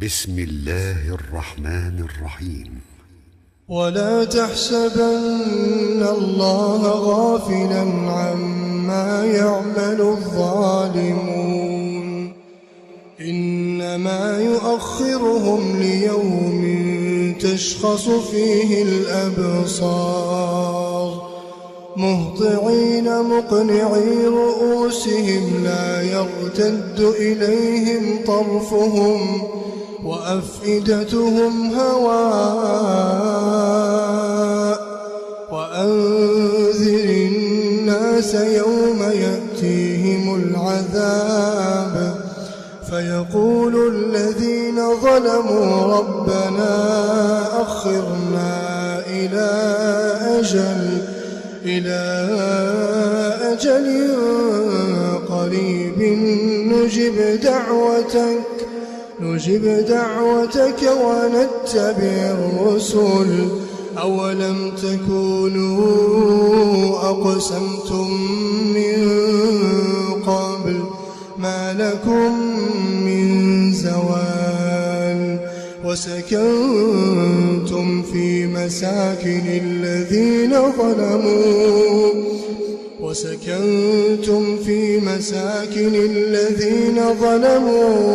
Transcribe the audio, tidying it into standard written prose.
بسم الله الرحمن الرحيم. ولا تحسبن الله غافلا عما يعمل الظالمون إنما يؤخرهم ليوم تشخص فيه الأبصار مهطعين مقنعي رؤوسهم لا يرتد إليهم طرفهم وأفئدتهم هواء وأنذر الناس يوم يأتيهم العذاب فيقول الذين ظلموا ربنا أخرنا إلى أجل قريب نجب دعوتك ونتبع الرسل أولم تكونوا أقسمتم من قبل ما لكم من زوال وسكنتم في مساكن الذين ظلموا